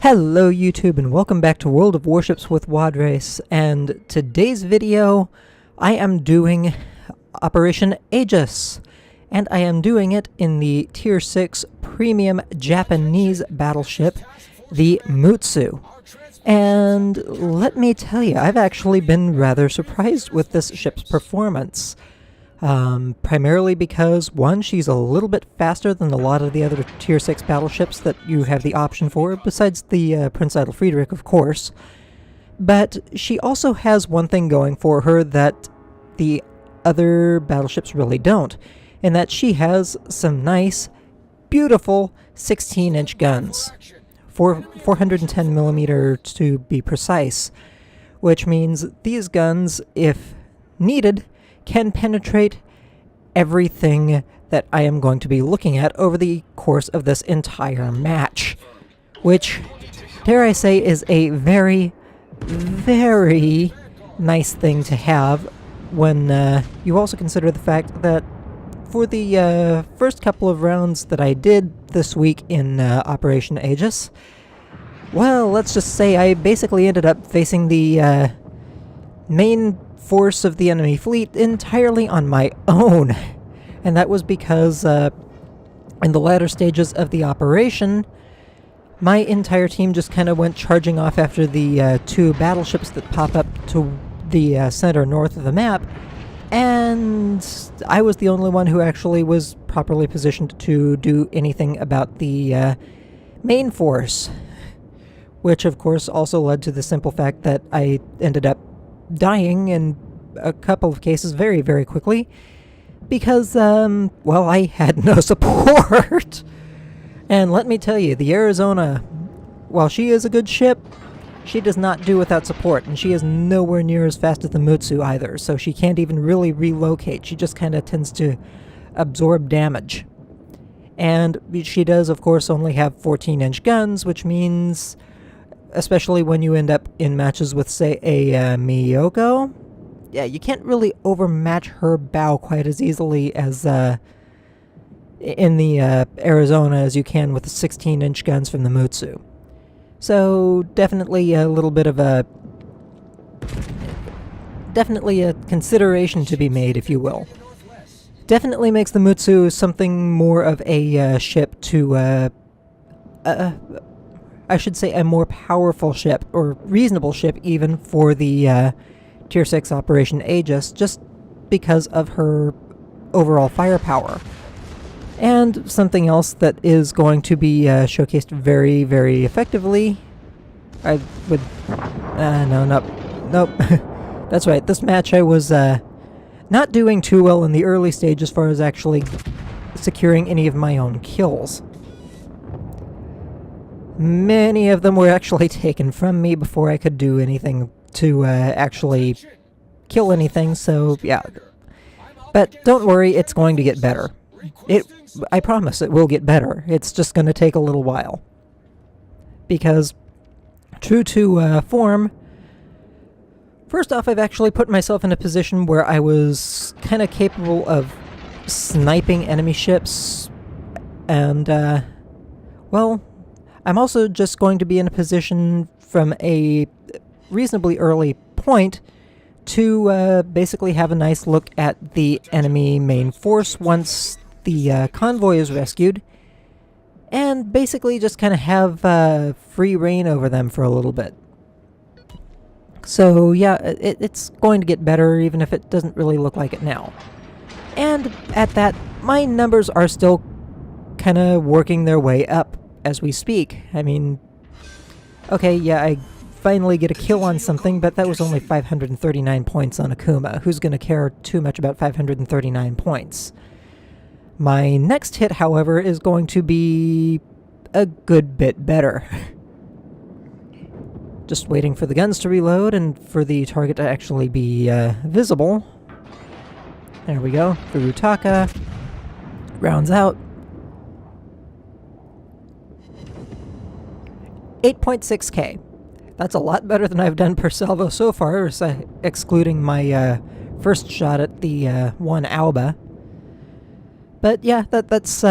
Hello YouTube and welcome back to World of Warships with Wadres, and today's video I am doing Operation Aegis, and I am doing it in the Tier 6 premium Japanese battleship, the Mutsu. And let me tell you, I've actually been rather surprised with this ship's performance. Primarily because, one, she's a little bit faster than a lot of the other Tier 6 battleships that you have the option for, besides the Prince Idle Friedrich, of course. But she also has one thing going for her that the other battleships really don't, in that she has some nice, beautiful 16-inch guns. 410mm to be precise, which means these guns, if needed, can penetrate everything that I am going to be looking at over the course of this entire match. Which, dare I say, is a very, very nice thing to have when you also consider the fact that for the first couple of rounds that I did this week in Operation Aegis, well, let's just say I basically ended up facing the main force of the enemy fleet entirely on my own. And that was because in the latter stages of the operation, my entire team just kind of went charging off after the two battleships that pop up to the center north of the map, and I was the only one who actually was properly positioned to do anything about the main force, which of course also led to the simple fact that I ended up dying in a couple of cases very, very quickly because, well, I had no support. And let me tell you, the Arizona, while she is a good ship, she does not do without support, and she is nowhere near as fast as the Mutsu either, so she can't even really relocate. She just kind of tends to absorb damage. And she does, of course, only have 14-inch guns, which means, especially when you end up in matches with, say, a Miyoko, yeah, you can't really overmatch her bow quite as easily as in the Arizona as you can with the 16-inch guns from the Mutsu. So definitely a little bit of a consideration to be made, if you will. Definitely makes the Mutsu something more of a ship to I should say a more powerful ship, or reasonable ship even, for the Tier 6 Operation Aegis, just because of her overall firepower. And something else that is going to be showcased very, very effectively, I would... nope. That's right, this match I was not doing too well in the early stage as far as actually securing any of my own kills. Many of them were actually taken from me before I could do anything to actually kill anything, so yeah. But don't worry, it's going to get better. I promise it will get better. It's just going to take a little while. Because, true to form, first off, I've actually put myself in a position where I was kind of capable of sniping enemy ships, and, well, I'm also just going to be in a position from a reasonably early point to basically have a nice look at the enemy main force once the convoy is rescued, and basically just kind of have free reign over them for a little bit. So yeah, it's going to get better even if it doesn't really look like it now. And at that, my numbers are still kind of working their way up as we speak. I mean, okay, yeah, I finally get a kill on something, but that was only 539 points on Akuma. Who's going to care too much about 539 points? My next hit, however, is going to be a good bit better. Just waiting for the guns to reload and for the target to actually be visible. There we go. Furutaka rounds out. 8.6k. That's a lot better than I've done per salvo so far, excluding my first shot at the one Alba. But yeah, that's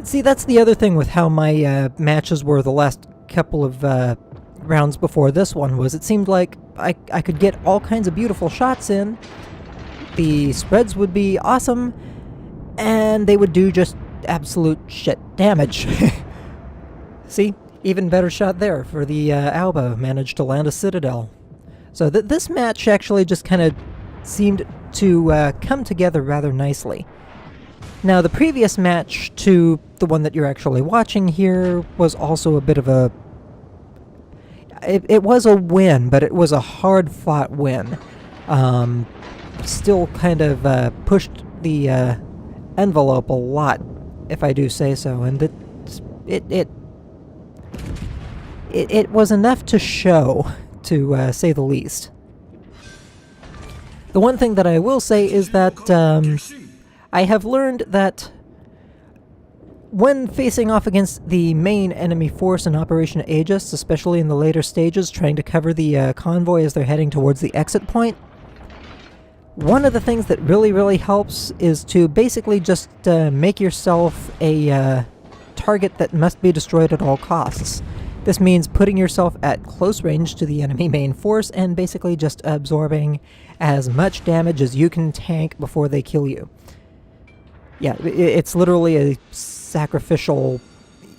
See, that's the other thing with how my matches were the last couple of rounds before this one, was it seemed like I could get all kinds of beautiful shots in, the spreads would be awesome, and they would do just absolute shit damage. See, even better shot there for the Alba, managed to land a Citadel. So this match actually just kind of seemed to come together rather nicely. Now, the previous match to the one that you're actually watching here was also a bit of a... It was a win, but it was a hard-fought win. Still kind of pushed the envelope a lot, if I do say so, and it was enough to show, to say the least. The one thing that I will say is that I have learned that when facing off against the main enemy force in Operation Aegis, especially in the later stages, trying to cover the convoy as they're heading towards the exit point, one of the things that really helps is to basically just make yourself a target that must be destroyed at all costs. This means putting yourself at close range to the enemy main force and basically just absorbing as much damage as you can tank before they kill you. Yeah, it's literally a sacrificial...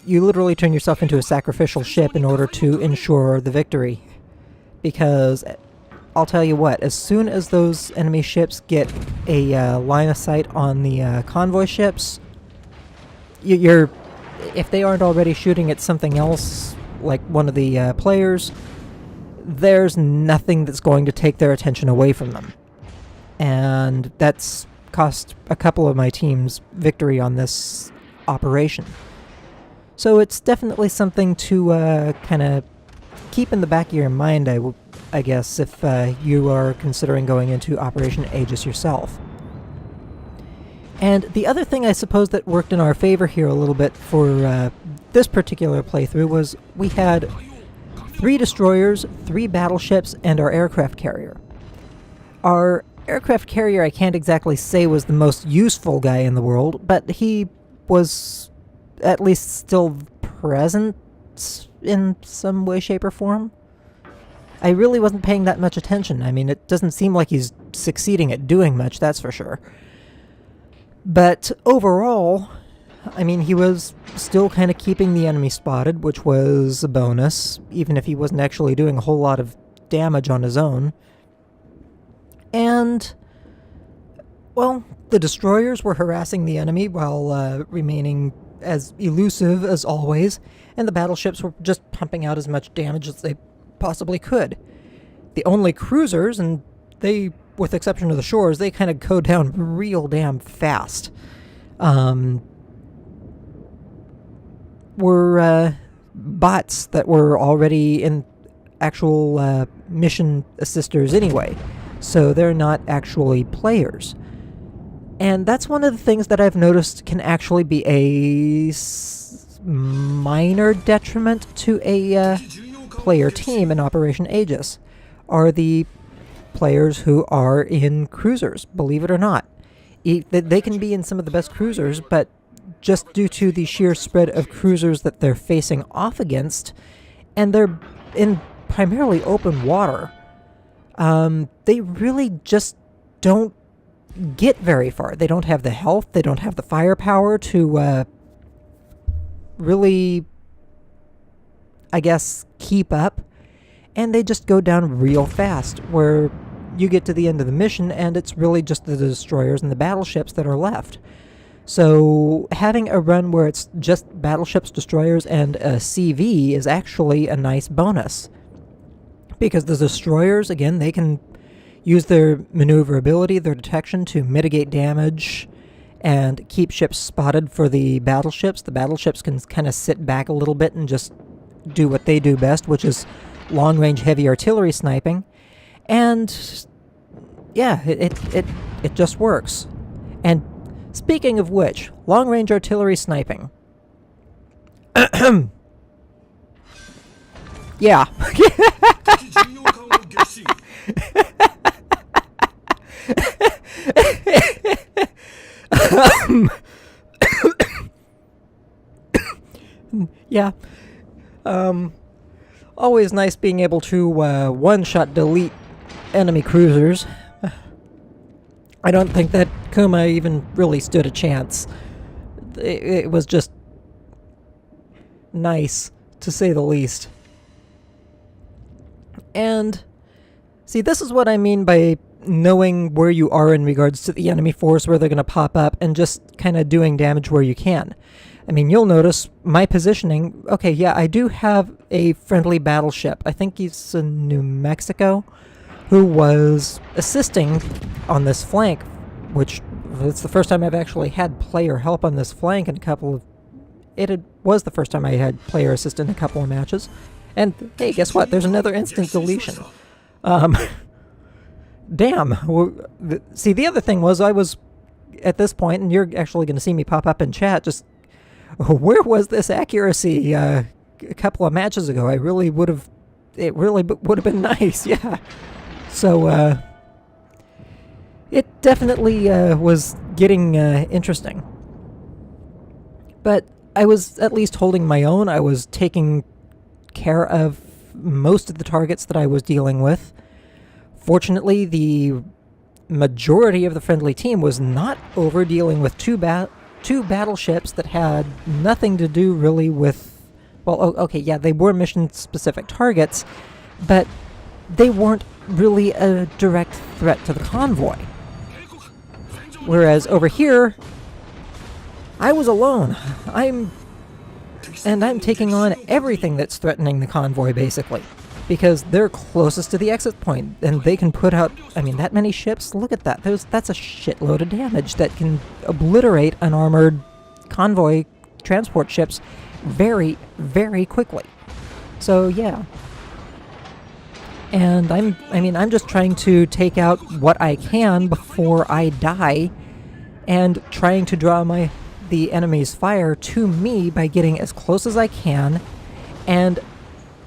You literally turn yourself into a sacrificial ship in order to ensure the victory. Because, I'll tell you what, as soon as those enemy ships get a line of sight on the convoy ships, you're... If they aren't already shooting at something else, like one of the players, there's nothing that's going to take their attention away from them. And that's cost a couple of my teams victory on this operation. So it's definitely something to kind of keep in the back of your mind, I guess, if you are considering going into Operation Aegis yourself. And the other thing I suppose that worked in our favor here a little bit for this particular playthrough was we had 3 destroyers, 3 battleships, and our aircraft carrier. Our aircraft carrier I can't exactly say was the most useful guy in the world, but he was at least still present in some way, shape, or form. I really wasn't paying that much attention. I mean, it doesn't seem like he's succeeding at doing much, that's for sure. But overall, I mean, he was still kind of keeping the enemy spotted, which was a bonus, even if he wasn't actually doing a whole lot of damage on his own. And, well, the destroyers were harassing the enemy while remaining as elusive as always, and the battleships were just pumping out as much damage as they possibly could. The only cruisers, and they, with the exception of the shores, they kind of go down real damn fast, were bots that were already in actual mission assisters anyway. So they're not actually players. And that's one of the things that I've noticed can actually be a minor detriment to a player team in Operation Aegis, are the players who are in cruisers, believe it or not. They can be in some of the best cruisers, but just due to the sheer spread of cruisers that they're facing off against, and they're in primarily open water, they really just don't get very far. They don't have the health, they don't have the firepower to really, I guess, keep up, and they just go down real fast, where you get to the end of the mission and it's really just the destroyers and the battleships that are left. So having a run where it's just battleships, destroyers, and a CV is actually a nice bonus. Because the destroyers, again, they can use their maneuverability, their detection to mitigate damage and keep ships spotted for the battleships. The battleships can kind of sit back a little bit and just do what they do best, which is long-range heavy artillery sniping. And yeah, it just works. And speaking of which, long-range artillery sniping. Yeah. Yeah. Always nice being able to one-shot delete enemy cruisers. I don't think that Kuma even really stood a chance. It was just nice, to say the least. And, see, this is what I mean by knowing where you are in regards to the enemy force, where they're going to pop up, and just kind of doing damage where you can. I mean, you'll notice my positioning. Okay, yeah, I do have a friendly battleship. I think he's in New Mexico, who was assisting on this flank, which it's the first time I've actually had player help on this flank in a couple of... was the first time I had player assist in a couple of matches. And, hey, guess what? There's another instant deletion. Damn. See, the other thing was I was, at this point, and you're actually going to see me pop up in chat, just... Where was this accuracy a couple of matches ago? It really would have been nice, yeah. So, it definitely was getting interesting. But I was at least holding my own. I was taking care of most of the targets that I was dealing with. Fortunately, the majority of the friendly team was not over dealing with two battleships that had nothing to do really with... Well, okay, yeah, they were mission-specific targets, but they weren't really a direct threat to the convoy. Whereas over here, I was alone. I'm taking on everything that's threatening the convoy, basically. Because they're closest to the exit point, and they can put out... I mean, that many ships? Look at that. That's a shitload of damage that can obliterate unarmored convoy transport ships very, very quickly. So, yeah. And I'm just trying to take out what I can before I die, and trying to draw the enemy's fire to me by getting as close as I can, and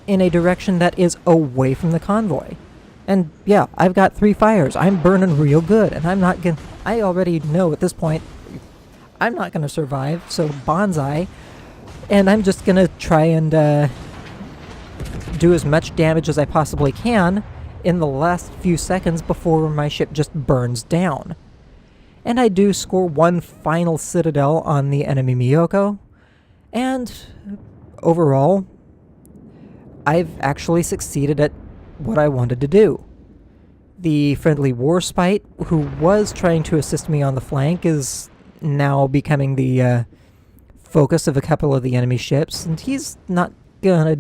in a direction that is away from the convoy. And yeah, I've got 3 fires. I'm burning real good, and I already know at this point I'm not gonna survive, so bonsai. And I'm just gonna try and do as much damage as I possibly can in the last few seconds before my ship just burns down. And I do score one final citadel on the enemy Miyoko, and overall, I've actually succeeded at what I wanted to do. The friendly Warspite, who was trying to assist me on the flank, is now becoming the focus of a couple of the enemy ships, and he's not gonna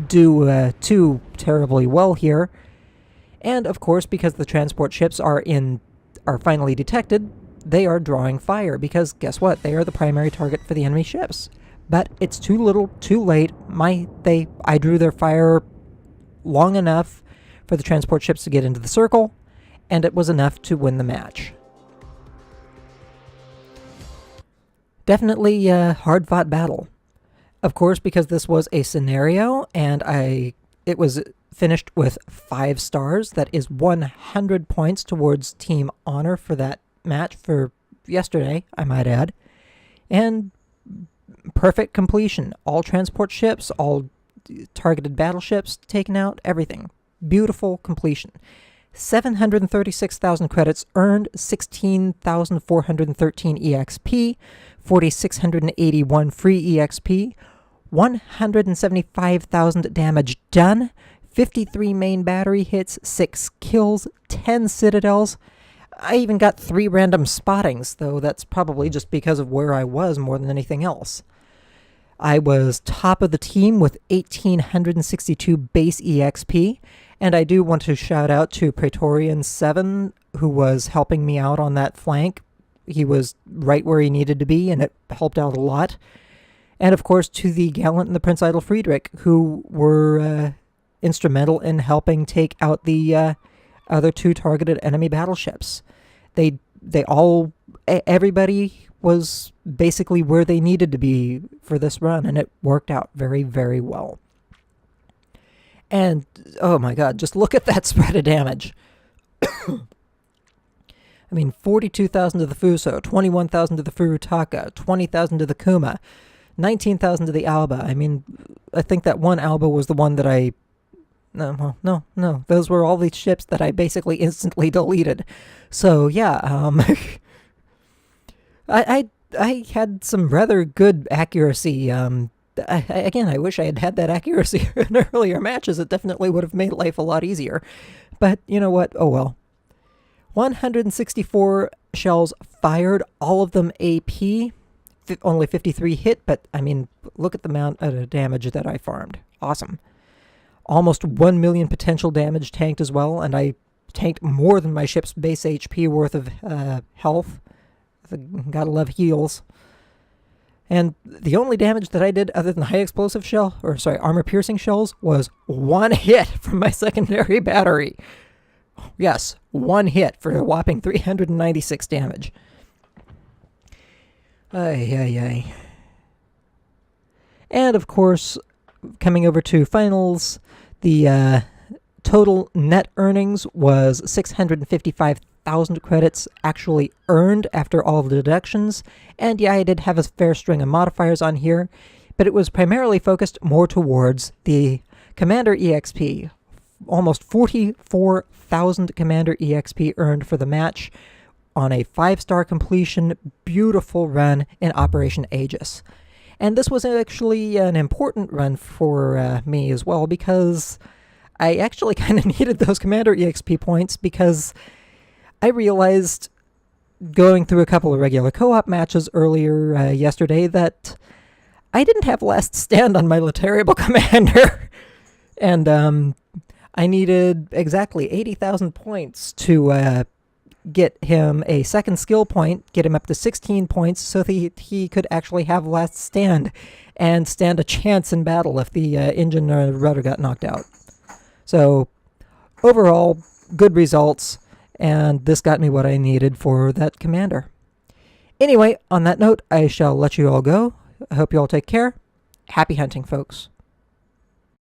do too terribly well here. And of course, because the transport ships are finally detected, they are drawing fire, because guess what? They are the primary target for the enemy ships. But it's too little, too late. I drew their fire long enough for the transport ships to get into the circle, and it was enough to win the match. Definitely a hard-fought battle. Of course, because this was a scenario, and it was finished with 5 stars. That is 100 points towards Team Honor for that match for yesterday, I might add. And perfect completion. All transport ships, all targeted battleships taken out, everything. Beautiful completion. 736,000 credits earned, 16,413 EXP, 4,681 free EXP, 175,000 damage done, 53 main battery hits, 6 kills, 10 citadels. I even got 3 random spottings, though that's probably just because of where I was more than anything else. I was top of the team with 1,862 base EXP, and I do want to shout out to Praetorian7, who was helping me out on that flank. He was right where he needed to be, and it helped out a lot. And of course to the Gallant and the Prince Idle Friedrich, who were instrumental in helping take out the other 2 targeted enemy battleships. Everybody was basically where they needed to be for this run, and it worked out very, very well. And, oh my god, just look at that spread of damage. I mean, 42,000 to the Fuso, 21,000 to the Furutaka, 20,000 to the Kuma, 19,000 to the Alba. I mean, I think that one Alba was the one that I... No. Those were all these ships that I basically instantly deleted. So, yeah, I had some rather good accuracy. Again, I wish I had had that accuracy in earlier matches. It definitely would have made life a lot easier. But you know what? Oh well. 164 shells fired, all of them AP. Only 53 hit, but I mean, look at the amount of damage that I farmed. Awesome. Almost 1 million potential damage tanked as well, and I tanked more than my ship's base HP worth of health. Gotta love heals. And the only damage that I did other than high explosive shell, armor piercing shells, was one hit from my secondary battery. Yes, one hit for a whopping 396 damage. Ay. And of course, coming over to finals, the total net earnings was 655,000 credits actually earned after all of the deductions. And yeah, I did have a fair string of modifiers on here, but it was primarily focused more towards the Commander EXP. Almost 44,000 Commander EXP earned for the match on a 5-star completion, beautiful run in Operation Aegis. And this was actually an important run for me as well, because I actually kind of needed those Commander EXP points, because I realized going through a couple of regular co-op matches earlier yesterday that I didn't have last stand on my Lateriable Commander. And I needed exactly 80,000 points to get him a second skill point, get him up to 16 points so that he could actually have last stand and stand a chance in battle if the engine or rudder got knocked out. So overall, good results, and this got me what I needed for that commander. Anyway, on that note, I shall let you all go. I hope you all take care. Happy hunting, folks.